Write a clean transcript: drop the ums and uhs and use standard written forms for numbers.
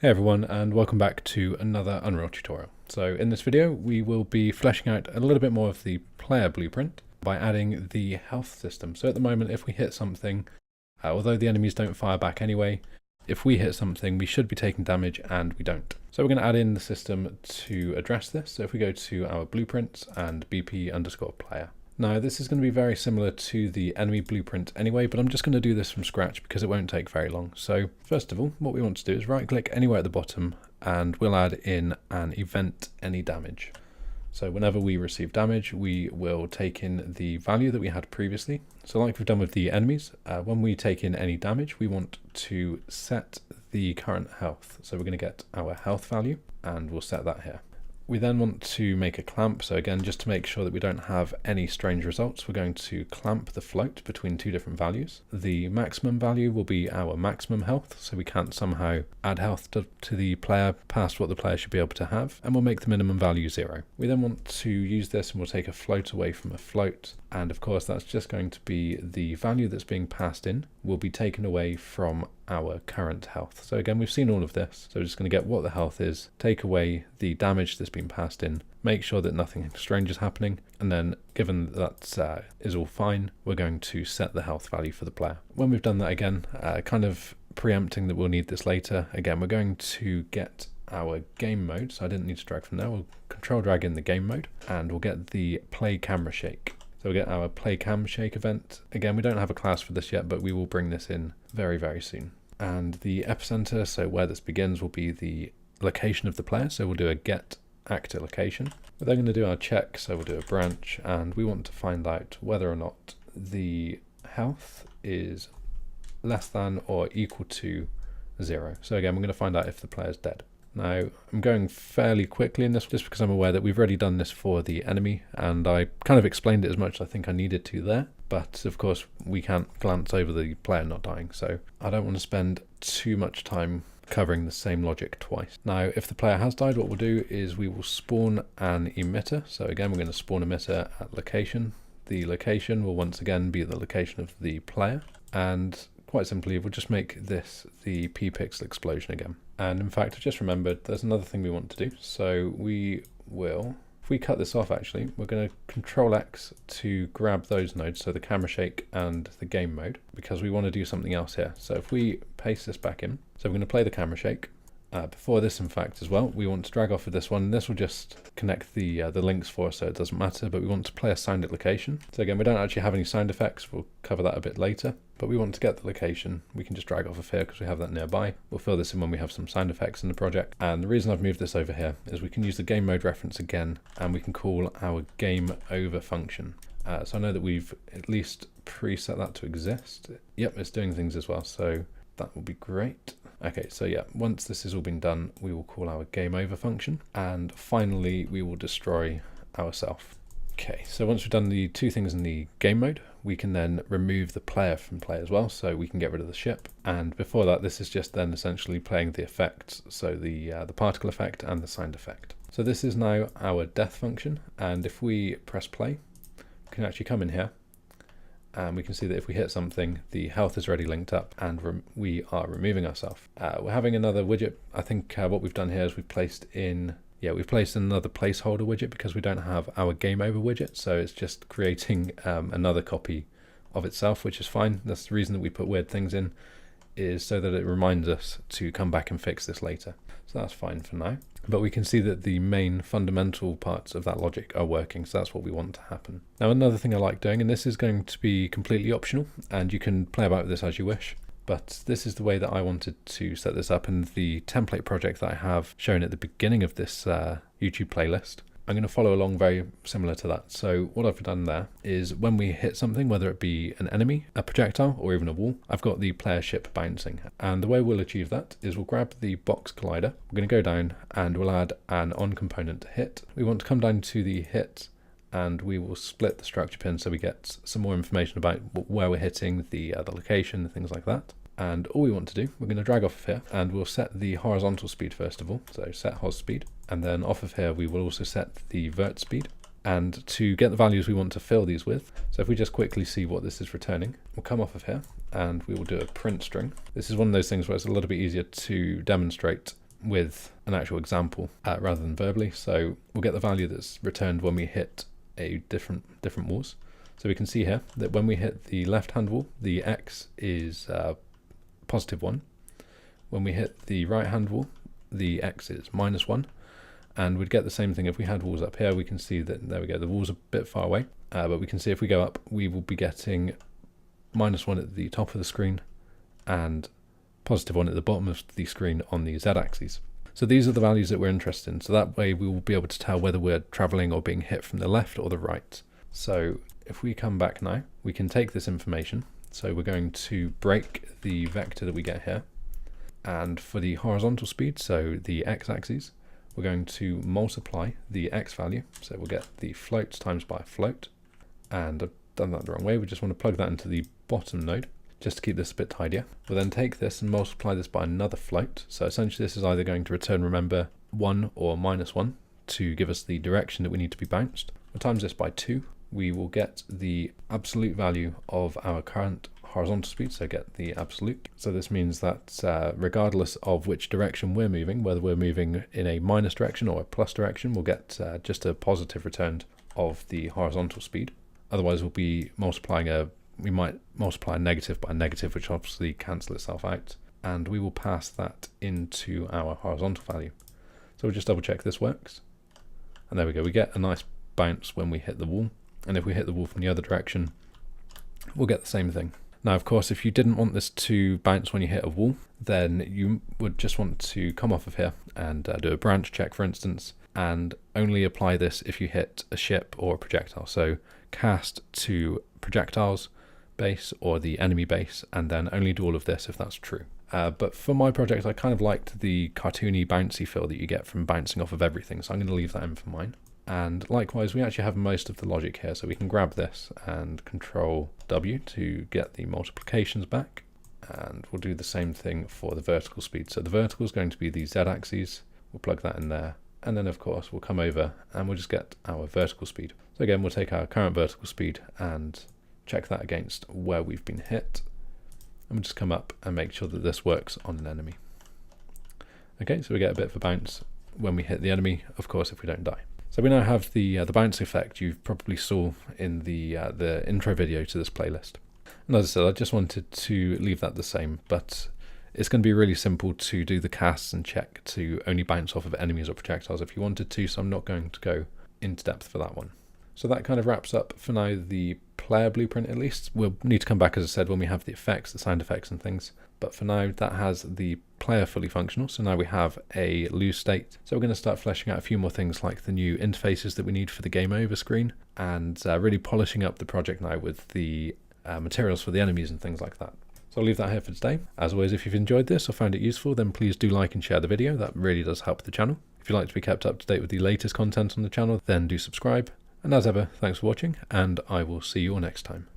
Hey everyone, and welcome back to another Unreal tutorial. So in this video we will be fleshing out a little bit more of the player blueprint by adding the health system. So at the moment if we hit something, although the enemies don't fire back anyway, if we hit something we should be taking damage and we don't. So we're going to add in the system to address this. So if we go to our blueprints and BP_player. Now this is going to be very similar to the enemy blueprint anyway, but I'm just going to do this from scratch because it won't take very long. So first of all, what we want to do is right click anywhere at the bottom and we'll add in an event any damage. So whenever we receive damage, we will take in the value that we had previously. So like we've done with the enemies, when we take in any damage, we want to set the current health. So we're going to get our health value and we'll set that here. We then want to make a clamp, so again just to make sure that we don't have any strange results, we're going to clamp the float between two different values. The maximum value will be our maximum health, so we can't somehow add health to the player past what the player should be able to have, and we'll make the minimum value 0. We then want to use this and we'll take a float away from a float, and of course that's just going to be the value that's being passed in will be taken away from our current health. So again, we've seen all of this. So we're just going to get what the health is, take away the damage that's been passed in, make sure that nothing strange is happening, and then given that is all fine, we're going to set the health value for the player. When we've done that again, kind of preempting that we'll need this later, again, we're going to get our game mode. So I didn't need to drag from there. We'll control drag in the game mode and we'll get the play camera shake. So we get our play cam shake event. Again, we don't have a class for this yet, but we will bring this in very, very soon. And the epicenter, so where this begins, will be the location of the player. So we'll do a get actor location. We're then going to do our check. So we'll do a branch and we want to find out whether or not the health is less than or equal to 0. So again, we're going to find out if the player is dead. Now, I'm going fairly quickly in this just because I'm aware that we've already done this for the enemy and I kind of explained it as much as I think I needed to there. But of course, we can't glance over the player not dying, so I don't want to spend too much time covering the same logic twice. Now, if the player has died, what we'll do is we will spawn an emitter. So again, we're going to spawn emitter at location. The location will once again be the location of the player. And quite simply, we'll just make this the p-pixel explosion again. And in fact, I just remembered there's another thing we want to do. So we will, if we cut this off actually, we're going to Control X to grab those nodes, so the camera shake and the game mode, because we want to do something else here. So if we paste this back in, so we're going to play the camera shake. Before this, in fact, as well, we want to drag off of this one. This will just connect the links for us, so it doesn't matter, but we want to play a sound at location. So again, we don't actually have any sound effects. We'll cover that a bit later, but we want to get the location. We can just drag off of here because we have that nearby. We'll fill this in when we have some sound effects in the project. And the reason I've moved this over here is we can use the game mode reference again, and we can call our game over function. So I know that we've at least preset that to exist. Yep, it's doing things as well, so that will be great. Okay, so yeah, once this has all been done, we will call our game over function, and finally we will destroy ourselves. Okay, so once we've done the two things in the game mode, we can then remove the player from play as well, so we can get rid of the ship. And before that, this is just then essentially playing the effects, so the particle effect and the sound effect. So this is now our death function, and if we press play, we can actually come in here, and we can see that if we hit something, the health is already linked up and we are removing ourselves. We're having another widget. I think what we've done here is we've placed in another placeholder widget because we don't have our game over widget. So it's just creating another copy of itself, which is fine. That's the reason that we put weird things in, is so that it reminds us to come back and fix this later. So that's fine for now. But we can see that the main fundamental parts of that logic are working, so that's what we want to happen. Now another thing I like doing, and this is going to be completely optional, and you can play about with this as you wish, but this is the way that I wanted to set this up in the template project that I have shown at the beginning of this YouTube playlist. I'm going to follow along very similar to that. So what I've done there is when we hit something, whether it be an enemy, a projectile, or even a wall, I've got the player ship bouncing. And the way we'll achieve that is we'll grab the box collider. We're going to go down and we'll add an on component hit. We want to come down to the hit and we will split the structure pin so we get some more information about where we're hitting, the location, things like that. And all we want to do, we're going to drag off of here and we'll set the horizontal speed first of all. So set hos speed. And then off of here, we will also set the vert speed. And to get the values we want to fill these with, so if we just quickly see what this is returning, we'll come off of here and we will do a print string. This is one of those things where it's a little bit easier to demonstrate with an actual example rather than verbally. So we'll get the value that's returned when we hit a different walls. So we can see here that when we hit the left-hand wall, the X is +1. When we hit the right-hand wall, the X is -1. And we'd get the same thing if we had walls up here. We can see that, there we go, the wall's a bit far away. But we can see if we go up, we will be getting -1 at the top of the screen and +1 at the bottom of the screen on the Z-axis. So these are the values that we're interested in. So that way we will be able to tell whether we're traveling or being hit from the left or the right. So if we come back now, we can take this information. So we're going to break the vector that we get here. And for the horizontal speed, so the x-axis, we're going to multiply the x value. So we'll get the float times by a float. And I've done that the wrong way. We just want to plug that into the bottom node, just to keep this a bit tidier. We'll then take this and multiply this by another float. So essentially this is either going to return, remember, 1 or -1 to give us the direction that we need to be bounced. We'll times this by 2. We will get the absolute value of our current horizontal speed, so get the absolute. So this means that regardless of which direction we're moving, whether we're moving in a minus direction or a plus direction, we'll get just a positive return of the horizontal speed. Otherwise we'll be multiplying we might multiply a negative by a negative, which obviously cancel itself out, and we will pass that into our horizontal value. So we'll just double check this works. And there we go, we get a nice bounce when we hit the wall. And if we hit the wall from the other direction, we'll get the same thing. Now, of course, if you didn't want this to bounce when you hit a wall, then you would just want to come off of here and do a branch check, for instance, and only apply this if you hit a ship or a projectile. So cast to projectiles base or the enemy base, and then only do all of this if that's true. But for my project, I kind of liked the cartoony bouncy feel that you get from bouncing off of everything, so I'm going to leave that in for mine. And likewise, we actually have most of the logic here, so we can grab this and Control W to get the multiplications back. And we'll do the same thing for the vertical speed. So the vertical is going to be the z-axis. We'll plug that in there. And then, of course, we'll come over and we'll just get our vertical speed. So again, we'll take our current vertical speed and check that against where we've been hit. And we'll just come up and make sure that this works on an enemy. Okay, so we get a bit of a bounce when we hit the enemy, of course, if we don't die. So we now have the bounce effect you probably saw in the intro video to this playlist. And as I said, I just wanted to leave that the same, but it's going to be really simple to do the casts and check to only bounce off of enemies or projectiles if you wanted to, so I'm not going to go into depth for that one. So that kind of wraps up for now the player blueprint at least. We'll need to come back, as I said, when we have the effects, the sound effects and things. But for now, that has the player fully functional. So now we have a lose state. So we're going to start fleshing out a few more things like the new interfaces that we need for the game over screen, and really polishing up the project now with the materials for the enemies and things like that. So I'll leave that here for today. As always, if you've enjoyed this or found it useful, then please do like and share the video. That really does help the channel. If you'd like to be kept up to date with the latest content on the channel, then do subscribe. And as ever, thanks for watching, and I will see you all next time.